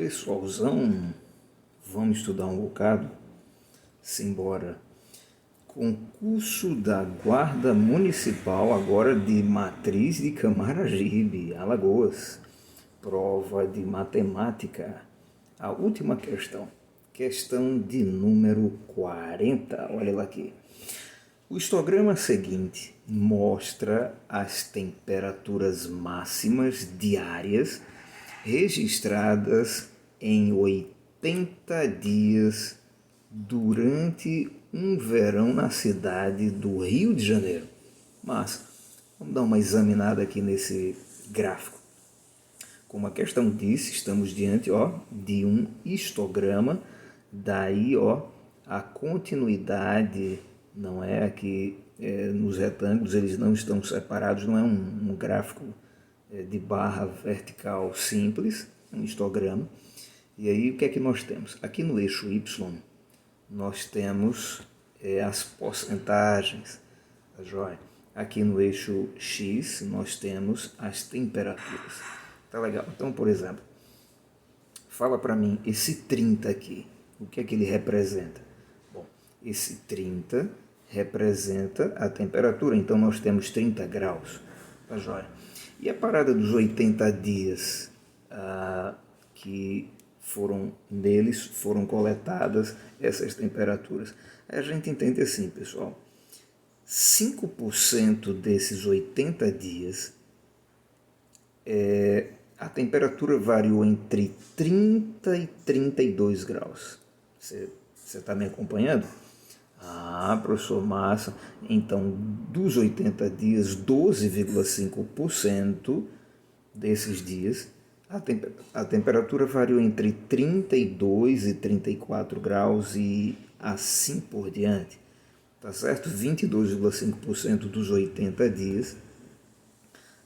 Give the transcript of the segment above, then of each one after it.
Pessoalzão, vamos estudar um bocado? Simbora. Concurso da Guarda Municipal, agora de Matriz de Camaragibe, Alagoas. Prova de matemática. A última questão. Questão de número 40. Olha lá aqui. O histograma seguinte mostra as temperaturas máximas diárias registradas em 80 dias durante um verão na cidade do Rio de Janeiro. Mas vamos dar uma examinada aqui nesse gráfico. Como a questão disse, estamos diante de um histograma, daí a continuidade, não é aqui nos retângulos, eles não estão separados, não é um gráfico de barra vertical simples, um histograma. E aí o que é que nós temos? Aqui no eixo Y nós temos as porcentagens, tá joia? Aqui no eixo X nós temos as temperaturas. Tá legal? Então, por exemplo, fala para mim esse 30 aqui, o que é que ele representa? Bom, esse 30 representa a temperatura, então nós temos 30 graus, tá joia? E a parada dos 80 dias que neles foram coletadas essas temperaturas. A gente entende assim, pessoal, 5% desses 80 dias a temperatura variou entre 30 e 32 graus. Você está me acompanhando? Professor Massa, então dos 80 dias, 12,5% desses dias, a temperatura variou entre 32 e 34 graus e assim por diante, tá certo? 22,5% dos 80 dias,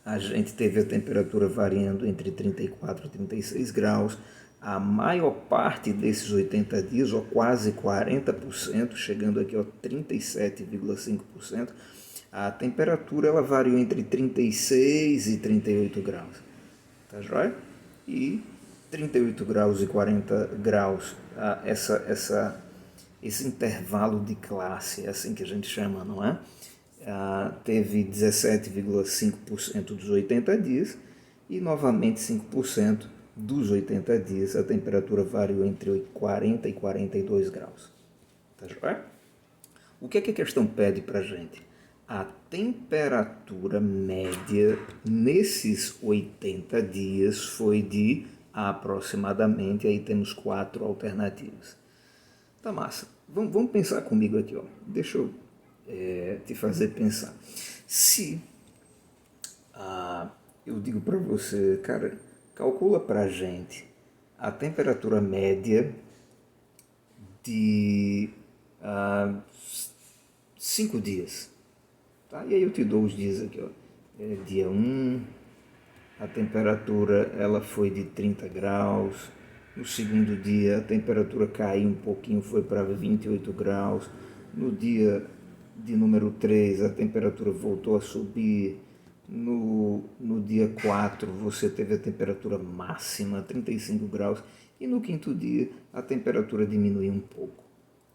a gente teve a temperatura variando entre 34 e 36 graus, a maior parte desses 80 dias, quase 40%, chegando aqui 37,5%, a temperatura ela variou entre 36 e 38 graus, tá joia? E 38 graus e 40 graus, esse intervalo de classe, é assim que a gente chama, não é? Teve 17,5% dos 80 dias e novamente 5% dos 80 dias a temperatura variou entre 40 e 42 graus. Tá joia? O que é que a questão pede para a gente? A temperatura média nesses 80 dias foi de aproximadamente, aí temos 4 alternativas. Tá massa. Vamos pensar comigo aqui, Deixa eu te fazer pensar. Se eu digo para você, cara, calcula para a gente a temperatura média de 5 dias. Tá? E aí eu te dou os dias aqui. Dia 1, a temperatura ela foi de 30 graus. No segundo dia a temperatura caiu um pouquinho, foi para 28 graus. No dia de número 3 a temperatura voltou a subir. No dia 4 você teve a temperatura máxima, 35 graus. E no quinto dia a temperatura diminuiu um pouco,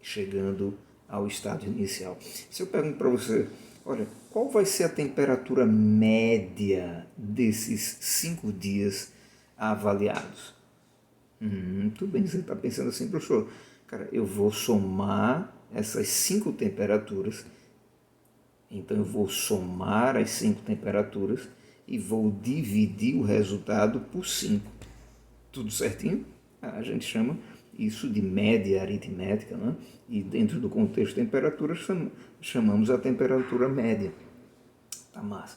chegando ao estado inicial. Se eu pergunto para você, olha, qual vai ser a temperatura média desses 5 dias avaliados? Tudo bem, você está pensando assim, professor, cara, eu vou somar essas 5 temperaturas, então eu vou somar as 5 temperaturas e vou dividir o resultado por 5. Tudo certinho? A gente chama isso de média aritmética, né? E dentro do contexto de temperatura chamamos a temperatura média. Tá massa.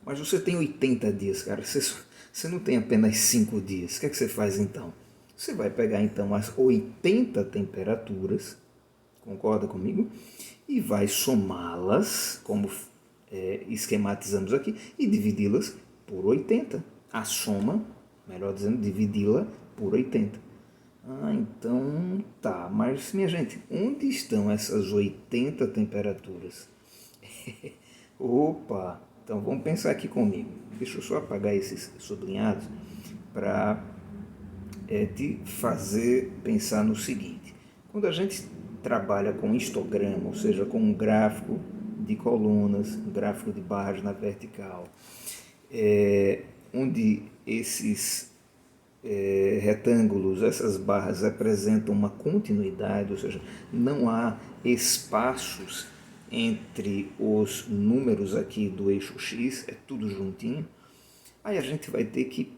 Mas você tem 80 dias, cara. Você não tem apenas 5 dias. O que é que você faz então? Você vai pegar então as 80 temperaturas, concorda comigo? E vai somá-las, como esquematizamos aqui, e dividi-las por 80. A soma, melhor dizendo, dividi-la por 80. Então tá, mas minha gente, onde estão essas 80 temperaturas? Opa, então vamos pensar aqui comigo. Deixa eu só apagar esses sublinhados para é de fazer pensar no seguinte: quando a gente trabalha com histograma, ou seja, com um gráfico de colunas, um gráfico de barras na vertical, onde esses retângulos, essas barras representam uma continuidade, ou seja, não há espaços entre os números aqui do eixo X, é tudo juntinho. Aí a gente vai ter que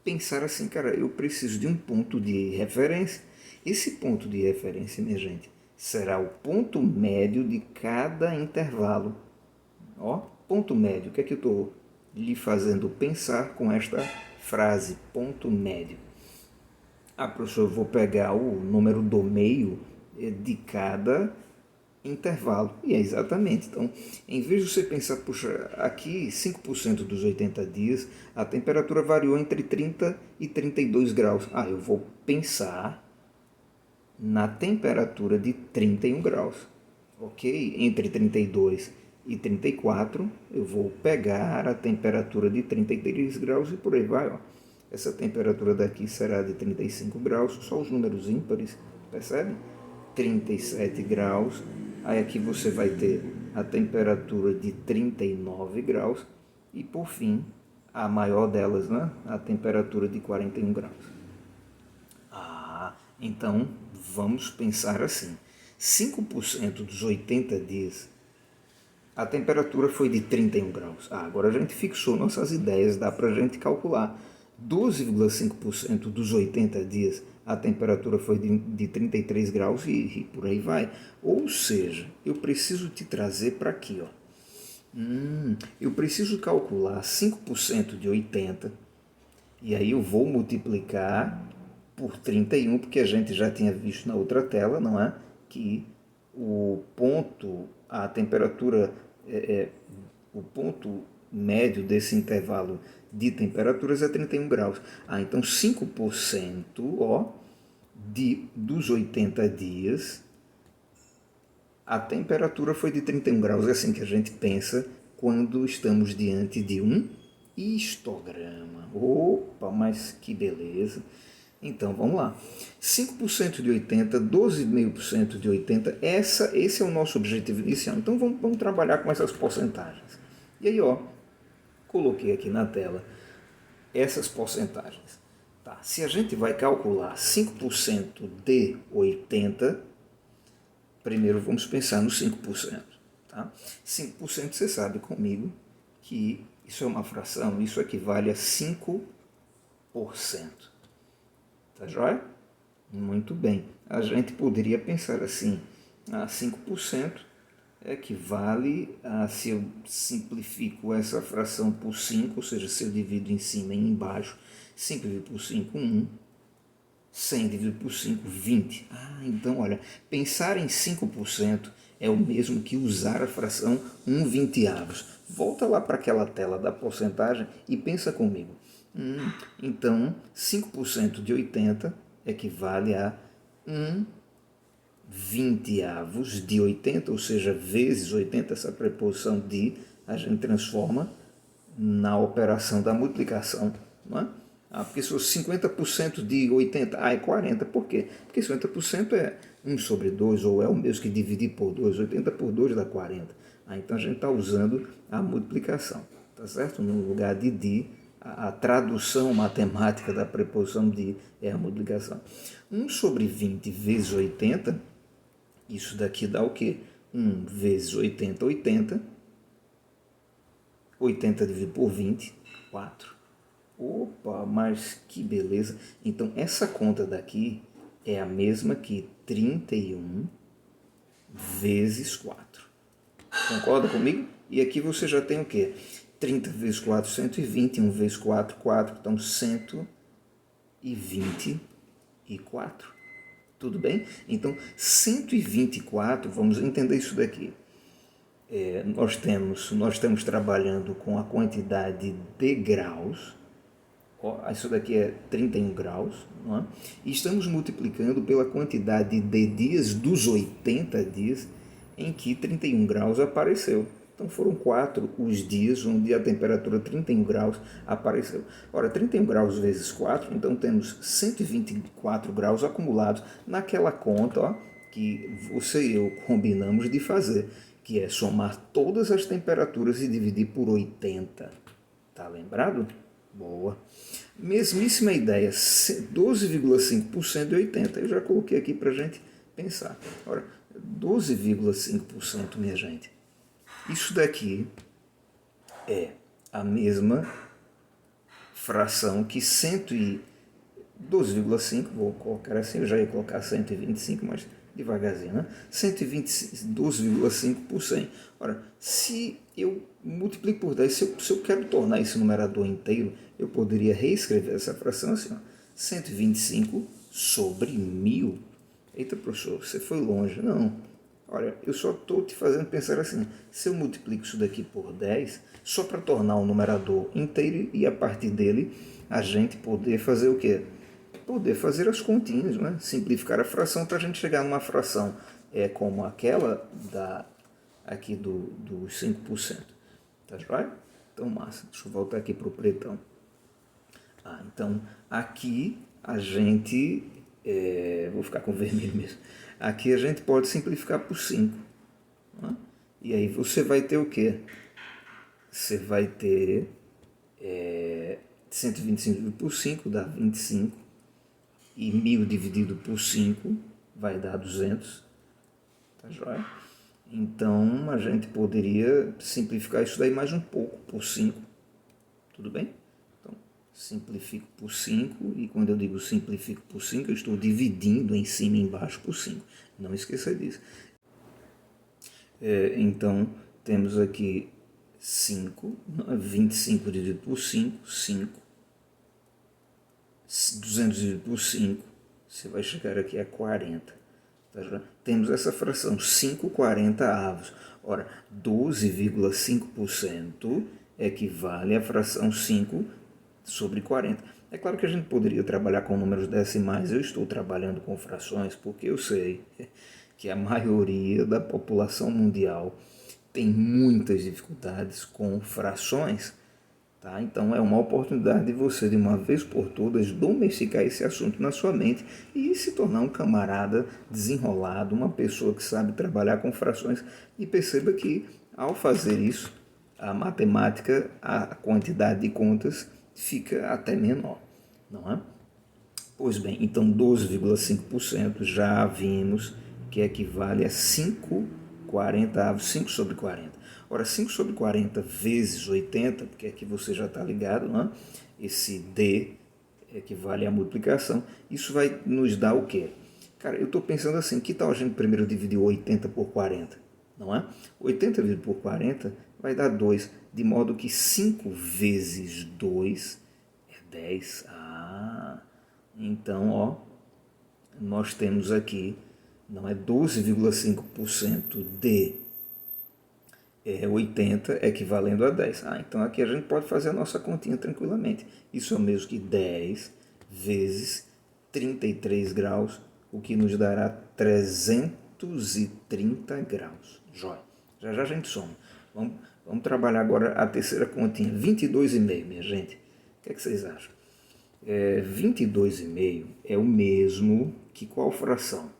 pensar assim, cara, eu preciso de um ponto de referência. Esse ponto de referência, minha gente, será o ponto médio de cada intervalo. Ó, ponto médio, o que é que eu estou lhe fazendo pensar com esta frase, ponto médio? Ah, professor, eu vou pegar o número do meio de cada intervalo. E é exatamente. Então, em vez de você pensar, puxa, aqui 5% dos 80 dias, a temperatura variou entre 30 e 32 graus. Ah, eu vou pensar na temperatura de 31 graus. Ok? Entre 32 e 34, eu vou pegar a temperatura de 33 graus e por aí vai. Ó. Essa temperatura daqui será de 35 graus, só os números ímpares, percebe? 37 graus. Aí aqui você vai ter a temperatura de 39 graus e por fim, a maior delas, né? A temperatura de 41 graus. Então vamos pensar assim: 5% dos 80 dias a temperatura foi de 31 graus. Agora a gente fixou nossas ideias, dá para a gente calcular. 12,5% dos 80 dias a temperatura foi de 33 graus e por aí vai. Ou seja, eu preciso te trazer para aqui. Ó. Eu preciso calcular 5% de 80 e aí eu vou multiplicar por 31, porque a gente já tinha visto na outra tela, não é? Que o ponto, a temperatura, o ponto médio desse intervalo de temperaturas é 31 graus. Então 5%, ó, dos 80 dias, a temperatura foi de 31 graus. É assim que a gente pensa quando estamos diante de um histograma. Opa, mas que beleza! Então, vamos lá. 5% de 80, 12,5% de 80, esse é o nosso objetivo inicial. Então, vamos trabalhar com essas porcentagens. E aí, ó, coloquei aqui na tela essas porcentagens. Tá, se a gente vai calcular 5% de 80, primeiro vamos pensar no 5%. Tá? 5% você sabe comigo que isso é uma fração, isso equivale a 5%. Tá joia? Muito bem. A gente poderia pensar assim, 5% equivale a, se eu simplifico essa fração por 5, ou seja, se eu divido em cima e embaixo, 5 dividido por 5, 1, 100 dividido por 5, 20. Então, olha, pensar em 5% é o mesmo que usar a fração 1/20. Volta lá para aquela tela da porcentagem e pensa comigo. Então, 5% de 80 equivale a 1/20 de 80, ou seja, vezes 80, essa preposição de, a gente transforma na operação da multiplicação. Não é? Porque se for 50% de 80, é 40. Por quê? Porque 50% é 1 sobre 2, ou é o mesmo que dividir por 2. 80 por 2 dá 40. Então a gente está usando a multiplicação, tá certo? No lugar de, a tradução matemática da preposição de é a multiplicação. 1 sobre 20 vezes 80, isso daqui dá o quê? 1 vezes 80, 80. 80 dividido por 20, 4. Opa, mas que beleza. Então, essa conta daqui é a mesma que 31 vezes 4. Concorda comigo? E aqui você já tem o quê? 30 vezes 4, 120. 1 vezes 4, 4. Então, 124. Tudo bem? Então, 124, vamos entender isso daqui. Nós estamos trabalhando com a quantidade de graus. Isso daqui é 31 graus, não é? E estamos multiplicando pela quantidade de dias dos 80 dias em que 31 graus apareceu. Então foram 4 os dias onde a temperatura 31 graus apareceu. Ora, 31 graus vezes 4, então temos 124 graus acumulados naquela conta, ó, que você e eu combinamos de fazer, que é somar todas as temperaturas e dividir por 80. Tá lembrado? Boa. Mesmíssima ideia, 12,5% de 80. Eu já coloquei aqui para a gente pensar. Ora, 12,5%, minha gente. Isso daqui é a mesma fração que 12,5, vou colocar assim, eu já ia colocar 125, mas devagarzinho, né? 12,5 por 100. Ora, se eu multiplico por 10, se eu quero tornar esse numerador inteiro, eu poderia reescrever essa fração assim, ó, 125 sobre 1000. Eita, professor, você foi longe. Não. Olha, eu só estou te fazendo pensar assim, se eu multiplico isso daqui por 10, só para tornar o numerador inteiro e a partir dele a gente poder fazer o quê? Poder fazer as continhas, né? Simplificar a fração para a gente chegar numa fração como aquela aqui dos 5%. Tá joia? Então, massa. Deixa eu voltar aqui para o pretão. Então, aqui a gente... vou ficar com vermelho mesmo. Aqui a gente pode simplificar por 5. Né? E aí você vai ter o quê? Você vai ter 125 por 5 dá 25. E 1000 dividido por 5 vai dar 200. Tá joia? Então a gente poderia simplificar isso daí mais um pouco por 5. Tudo bem? Então simplifico por 5 e quando eu digo simplifico por 5 eu estou dividindo em cima e embaixo por 5. Não esqueça disso. Então temos aqui 5, 25 dividido por 5, 5. 200 dividido por 5, você vai chegar aqui a 40. Tá? Temos essa fração, 5/40. Ora, 12,5% equivale à fração 5 sobre 40. É claro que a gente poderia trabalhar com números decimais, eu estou trabalhando com frações porque eu sei que a maioria da população mundial tem muitas dificuldades com frações. Tá? Então é uma oportunidade de você, de uma vez por todas, domesticar esse assunto na sua mente e se tornar um camarada desenrolado, uma pessoa que sabe trabalhar com frações. E perceba que, ao fazer isso, a matemática, a quantidade de contas fica até menor, não é? Pois bem, então 12,5% já vimos que equivale a 5/40, 5 sobre 40. Ora, 5 sobre 40 vezes 80, porque aqui você já está ligado, né? Esse D equivale à multiplicação. Isso vai nos dar o quê? Cara, eu estou pensando assim, que tal a gente primeiro dividir 80 por 40? Não é? 80 dividido por 40 vai dar 2, de modo que 5 vezes 2 é 10. Então, ó, nós temos aqui, não é 12,5% de 80 equivalendo a 10. Então aqui a gente pode fazer a nossa continha tranquilamente. Isso é o mesmo que 10 vezes 33 graus, o que nos dará 330 graus. Jóia. Já já a gente soma. Vamos trabalhar agora a terceira continha. 22,5, minha gente. O que é que vocês acham? 22,5 é o mesmo que qual fração?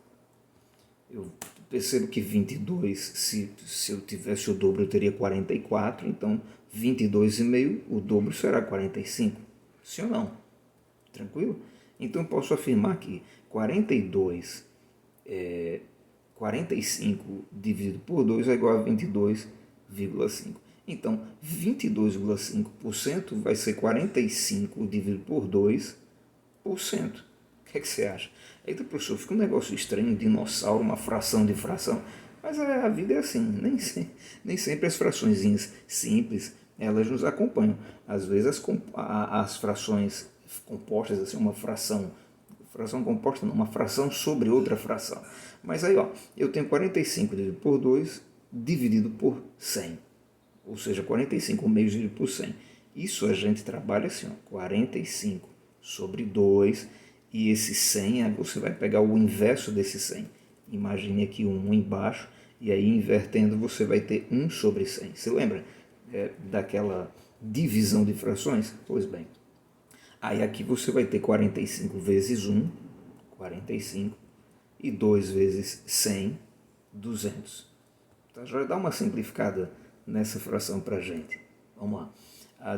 Eu percebo que 22, se eu tivesse o dobro, eu teria 44. Então, 22,5, o dobro será 45. Sim ou não? Tranquilo? Então, posso afirmar que 45 dividido por 2 é igual a 22,5. Então, 22,5% vai ser 45 dividido por 2%. O que é que você acha? Eita, professor, fica um negócio estranho, um dinossauro, uma fração de fração. Mas a vida é assim, nem sempre as fraçõezinhas simples, elas nos acompanham. Às vezes as frações compostas, assim, uma fração composta não, uma fração sobre outra fração. Mas aí, ó, eu tenho 45 dividido por 2 dividido por 100. Ou seja, 45 meios dividido por 100. Isso a gente trabalha assim, ó, 45 sobre 2, e esse 100, você vai pegar o inverso desse 100. Imagine aqui um embaixo E aí, invertendo, você vai ter 1 sobre 100. Você lembra daquela divisão de frações? Pois bem. Aí aqui você vai ter 45 vezes 1, 45, e 2 vezes 100, 200. Tá? Já dá uma simplificada nessa fração para a gente. Vamos lá.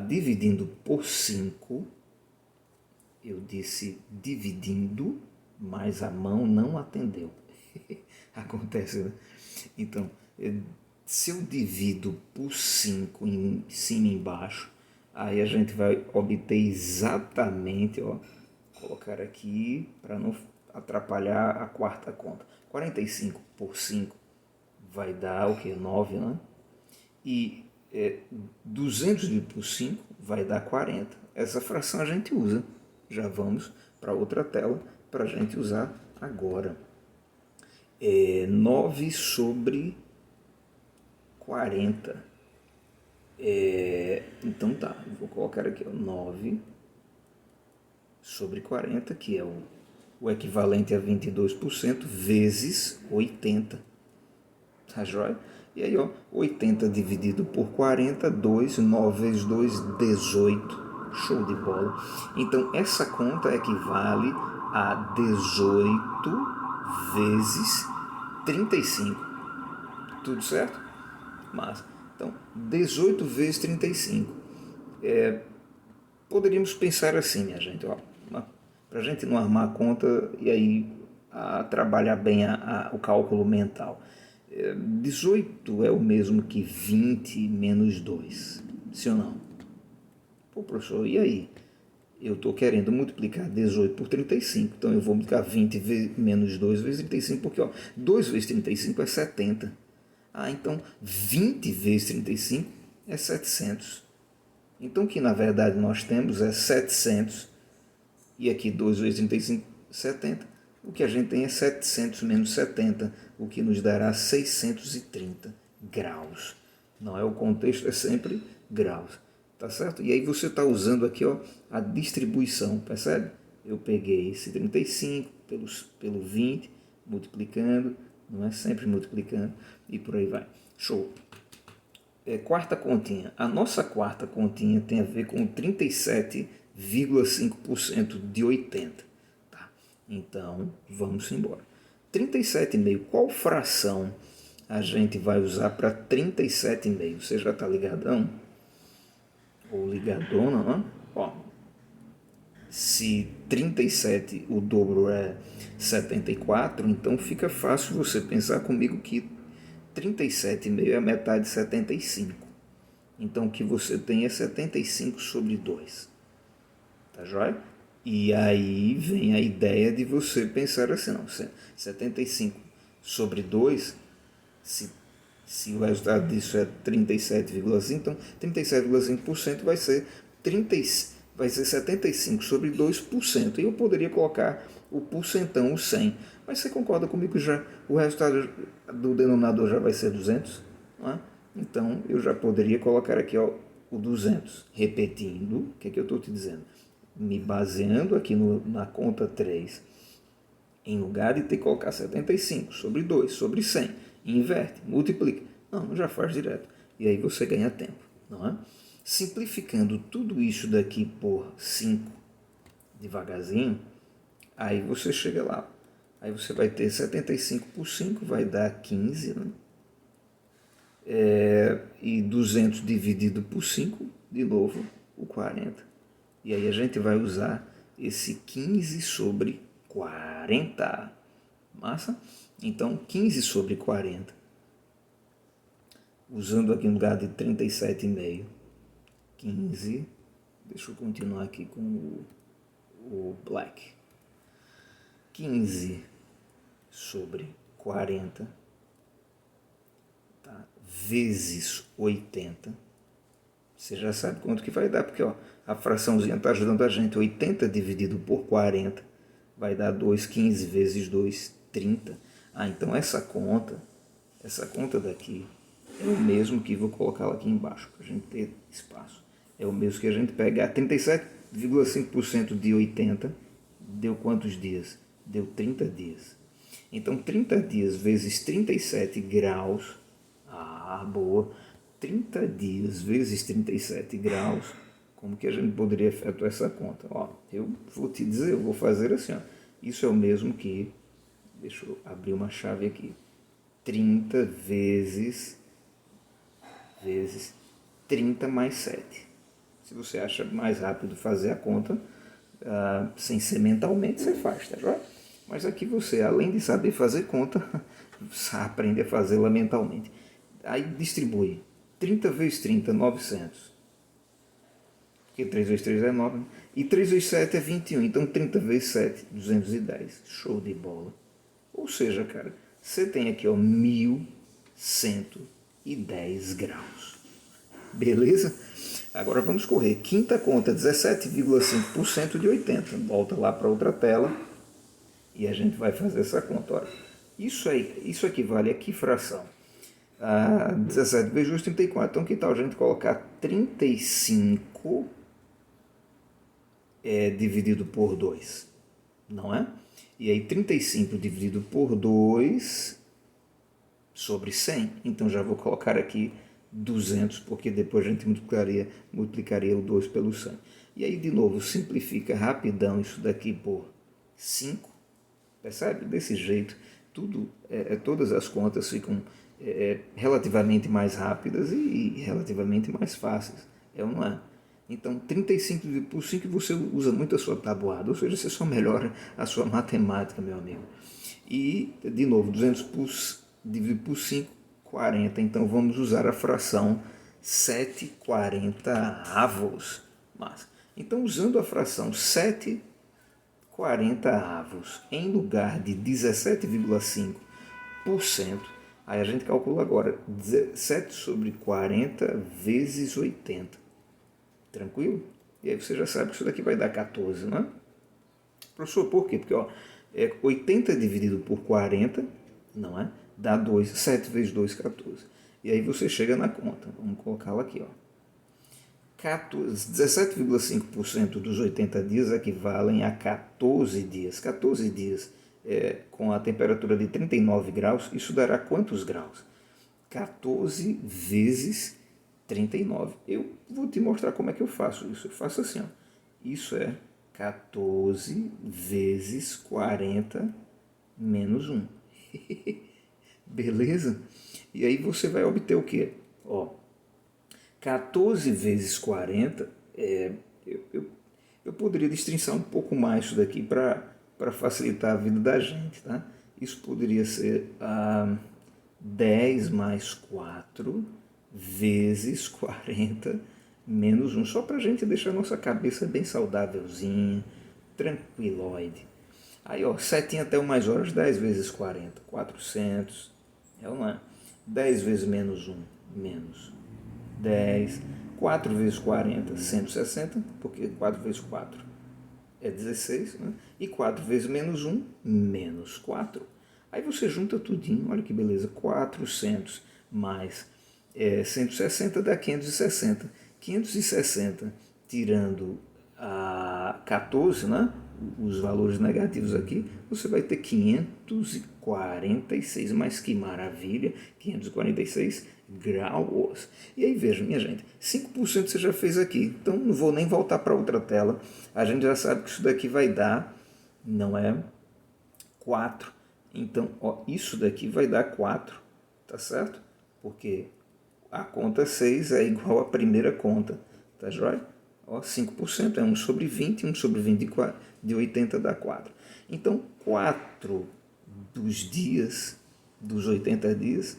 Dividindo por 5, eu disse dividindo, mas a mão não atendeu. Acontece, né? Então, se eu divido por 5 em cima e embaixo, aí a gente vai obter exatamente, ó, colocar aqui para não atrapalhar a quarta conta. 45 por 5 vai dar o que? 9, né? E 200 por 5 vai dar 40. Essa fração a gente usa. Já vamos para outra tela para a gente usar agora. 9 sobre 40. Então tá, vou colocar aqui, ó, 9 sobre 40, que é o equivalente a 22%, vezes 80. Tá joia? E aí, ó, 80 dividido por 40, 2, 9 vezes 2, 18. Show de bola. Então, essa conta equivale a 18 vezes 35. Tudo certo? Mas, então, 18 vezes 35. Poderíamos pensar assim, minha gente, ó, para a gente não armar a conta e aí trabalhar bem o cálculo mental. 18 é o mesmo que 20 menos 2, sim ou não? Pô, professor, e aí? Eu estou querendo multiplicar 18 por 35, então eu vou multiplicar 20 menos 2 vezes 35, porque ó, 2 vezes 35 é 70. Então 20 vezes 35 é 700. Então o que na verdade nós temos é 700, e aqui 2 vezes 35, 70. O que a gente tem é 700 menos 70, o que nos dará 630 graus. Não é o contexto, é sempre graus. Tá certo? E aí você está usando aqui, ó, a distribuição, percebe? Eu peguei esse 35 pelo 20, multiplicando, não é? Sempre multiplicando, e por aí vai. Show! Quarta continha. A nossa quarta continha tem a ver com 37,5% de 80. Tá? Então, vamos embora. 37,5. Qual fração a gente vai usar para 37,5? Você já está ligadão? Ou ligadona, né? Ó, se 37 o dobro é 74, então fica fácil você pensar comigo que 37,5 é a metade de 75. Então o que você tem é 75 sobre 2. Tá joia? E aí vem a ideia de você pensar assim, não, 75 sobre 2, se o resultado disso é 37,5, então 37,5% vai ser 75 sobre 2%. E eu poderia colocar o porcentão, o 100. Mas você concorda comigo que já o resultado do denominador já vai ser 200? Não é? Então eu já poderia colocar aqui, ó, o 200. Repetindo, o que é que eu estou te dizendo? Me baseando aqui na conta 3, em lugar de ter que colocar 75 sobre 2, sobre 100, inverte, multiplica. Não, já faz direto. E aí você ganha tempo, não é? Simplificando tudo isso daqui por 5, devagarzinho, aí você chega lá. Aí você vai ter 75 por 5, vai dar 15, né? E 200 dividido por 5, de novo, o 40. E aí a gente vai usar esse 15 sobre 40. Massa? Então, 15 sobre 40. Usando aqui no lugar de 37,5. 15. Deixa eu continuar aqui com o black. 15 sobre 40. Tá? Vezes 80. Você já sabe quanto que vai dar, porque ó, a fraçãozinha está ajudando a gente. 80 dividido por 40 vai dar 2. 15 vezes 2, 30. Então essa conta daqui é o mesmo que vou colocar aqui embaixo, para a gente ter espaço. É o mesmo que a gente pegar 37,5% de 80, deu quantos dias? Deu 30 dias. Então 30 dias vezes 37 graus, boa, 30 dias vezes 37 graus, como que a gente poderia efetuar essa conta? Ó, eu vou te dizer, eu vou fazer assim, ó. Isso é o mesmo que, deixa eu abrir uma chave aqui, 30 vezes 30 mais 7. Se você acha mais rápido fazer a conta, sem ser mentalmente, você faz, tá joia? Mas aqui você, além de saber fazer conta, aprende a fazê-la mentalmente. Aí distribui 30 vezes 30, 900. Porque 3 vezes 3 é 9. E 3 vezes 7 é 21. Então 30 vezes 7, 210. Show de bola. Ou seja, cara, você tem aqui, ó, 1110 graus. Beleza? Agora vamos correr. Quinta conta, 17,5% de 80. Volta lá para outra tela e a gente vai fazer essa conta. Olha, isso equivale a que fração? 17 vezes 2, 34. Então que tal a gente colocar 35 dividido por 2? Não é? E aí 35 dividido por 2 sobre 100. Então já vou colocar aqui 200, porque depois a gente multiplicaria o 2 pelo 100. E aí, de novo, simplifica rapidão isso daqui por 5. Percebe? Desse jeito, todas as contas ficam relativamente mais rápidas e relativamente mais fáceis. É ou não é? Então, 35 dividido por 5, você usa muito a sua tabuada, ou seja, você só melhora a sua matemática, meu amigo. E, de novo, 200 dividido por 5, 40. Então vamos usar a fração 7/40. Mas, então, usando a fração 7/40 em lugar de 17,5%, aí a gente calcula agora 7 sobre 40 vezes 80. Tranquilo? E aí você já sabe que isso daqui vai dar 14, não é? Professor, por quê? Porque 80 dividido por 40, não é? Dá 2, 7 vezes 2, 14. E aí você chega na conta. Vamos colocá-la aqui, ó. 17,5% dos 80 dias equivalem a 14 dias. 14 dias com a temperatura de 39 graus, isso dará quantos graus? 14 vezes 39. Eu vou te mostrar como é que eu faço isso. Eu faço assim, ó. Isso é 14 vezes 40 menos 1. Beleza? E aí você vai obter o quê? Ó, 14 vezes 40, eu poderia destrinçar um pouco mais isso daqui para facilitar a vida da gente, tá? Isso poderia ser 10 mais 4 vezes 40 menos 1, só para a gente deixar a nossa cabeça bem saudávelzinha, tranquiloide. Aí, ó, setinha até o mais horas, 10 vezes 40, 400, é ou não é? 10 vezes menos 1, menos 10, 4 vezes 40, 160, porque 4 vezes 4 é 16, né? E 4 vezes menos 1, menos 4. Aí você junta tudinho, olha que beleza, 400 mais 160 dá 560. 560 tirando a 14, né? Os valores negativos aqui, você vai ter 546, mas que maravilha, 546 graus. E aí veja, minha gente, 5% você já fez aqui, então não vou nem voltar para outra tela, a gente já sabe que isso daqui vai dar, não é 4, então ó, isso daqui vai dar 4, tá certo? Porque a conta 6 é igual à primeira conta, tá joia? Ó, 5% é 1 sobre 20, 1 sobre 20 de 80 dá 4. Então, 4 dos 80 dias,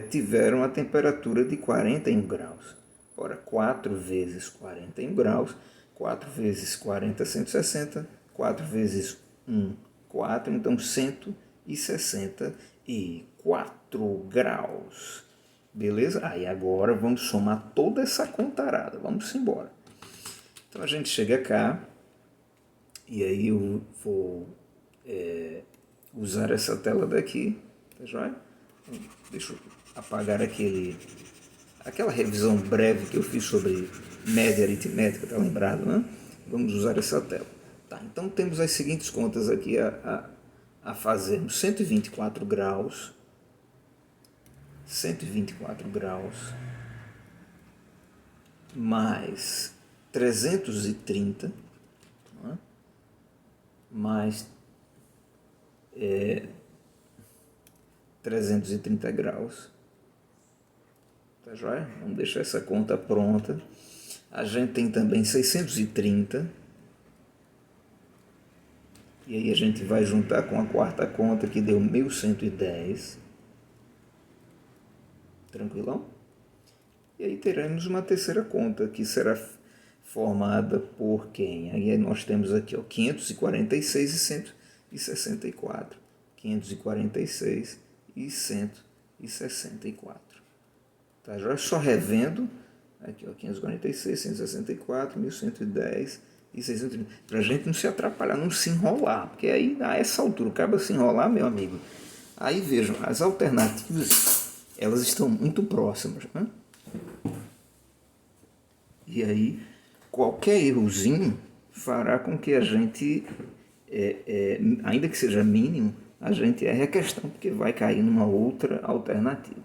tiveram a temperatura de 41 graus. Ora, 4 vezes 41 graus, 4 vezes 40, 160, 4 vezes 1, 4, então 164 graus. Beleza? Aí agora vamos somar toda essa contarada. Vamos embora. Então a gente chega cá e aí eu vou usar essa tela daqui, tá joia? Deixa eu apagar aquela revisão breve que eu fiz sobre média aritmética, tá lembrado, né? Vamos usar essa tela. Tá, então temos as seguintes contas aqui, a fazermos 124 graus, 124 graus, mais 330, né? Mais 330 graus, tá joia? Vamos deixar essa conta pronta. A gente tem também 630, e aí a gente vai juntar com a quarta conta que deu 1110, tranquilão? E aí teremos uma terceira conta que será formada por quem? Aí nós temos aqui, ó, 546 e 164. 546 e 164. Tá, já só revendo, aqui, ó, 546, 164, 1110 e 630. Para a gente não se atrapalhar, não se enrolar, porque aí a essa altura acaba se enrolar, meu amigo. Aí vejam, as alternativas, elas estão muito próximas, né? E aí, qualquer errozinho fará com que a gente, ainda que seja mínimo, a gente erre a questão, porque vai cair numa outra alternativa.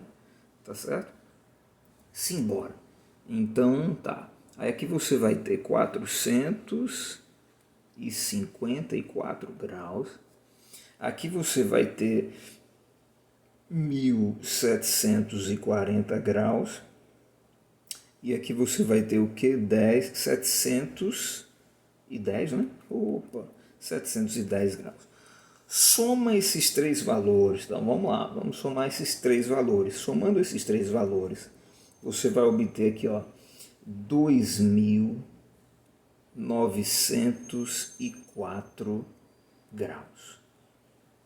Tá certo? Simbora. Então, tá. Aí aqui você vai ter 454 graus. Aqui você vai ter 1740 graus. E aqui você vai ter o que? 710, né? Opa, 710 graus. Soma esses três valores. Então vamos lá, vamos somar esses três valores. Somando esses três valores, você vai obter aqui, ó, 2.904 graus.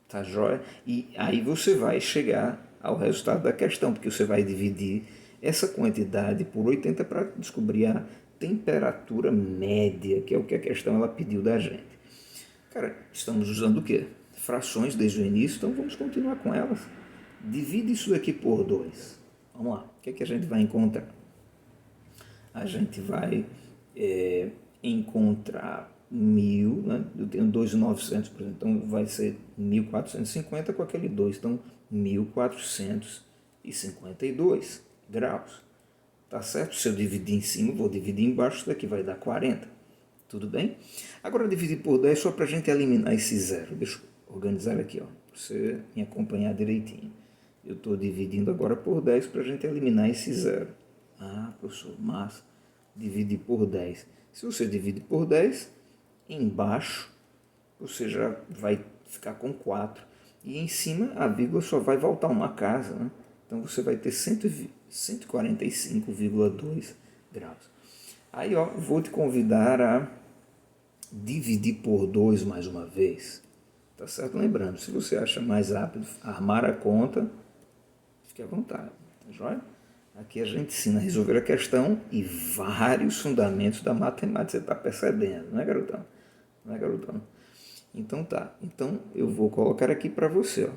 Tá joia? E aí você vai chegar ao resultado da questão, porque você vai dividir essa quantidade por 80 para descobrir a temperatura média, que é o que a questão ela pediu da gente. Cara, estamos usando o quê? Frações desde o início, então vamos continuar com elas. Divide isso daqui por 2. Vamos lá, o que é que a gente vai encontrar? A gente vai encontrar 1.000, né? Eu tenho 2.900, por exemplo, então vai ser 1.450 com aquele 2, então 1.452 graus. Tá certo? Se eu dividir em cima, vou dividir embaixo, isso daqui vai dar 40. Tudo bem? Agora dividir por 10 só para a gente eliminar esse zero. Deixa eu organizar aqui, ó, para você me acompanhar direitinho. Eu estou dividindo agora por 10 para a gente eliminar esse zero. Ah, professor, mas dividir por 10. Se você divide por 10, embaixo você já vai ficar com 4. E em cima a vírgula só vai voltar uma casa, né? Então você vai ter 145,2 graus. Aí, ó, vou te convidar a dividir por 2 mais uma vez. Tá certo? Lembrando, se você acha mais rápido armar a conta, fique à vontade. Tá joia? Aqui a gente ensina a resolver a questão e vários fundamentos da matemática. Você está percebendo, não é, garotão? Não é, garotão? Então tá. Então eu vou colocar aqui para você, ó.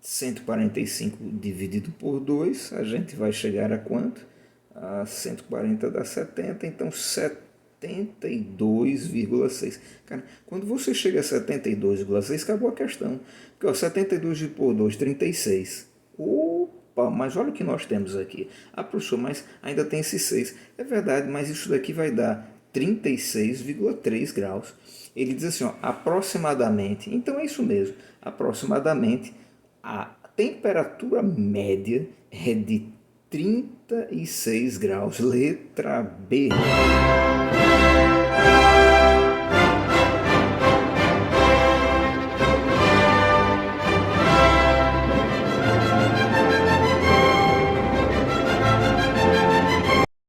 145 dividido por 2, a gente vai chegar a quanto? A 140 dá 70, então 72,6. Cara, quando você chega a 72,6, acabou a questão. Porque, ó, 72 por 2, 36. Opa, mas olha o que nós temos aqui. Ah, professor, mas ainda tem esse 6. É verdade, mas isso daqui vai dar 36,3 graus. Ele diz assim, ó, aproximadamente. Então é isso mesmo, aproximadamente a temperatura média é de 36 graus. Letra B.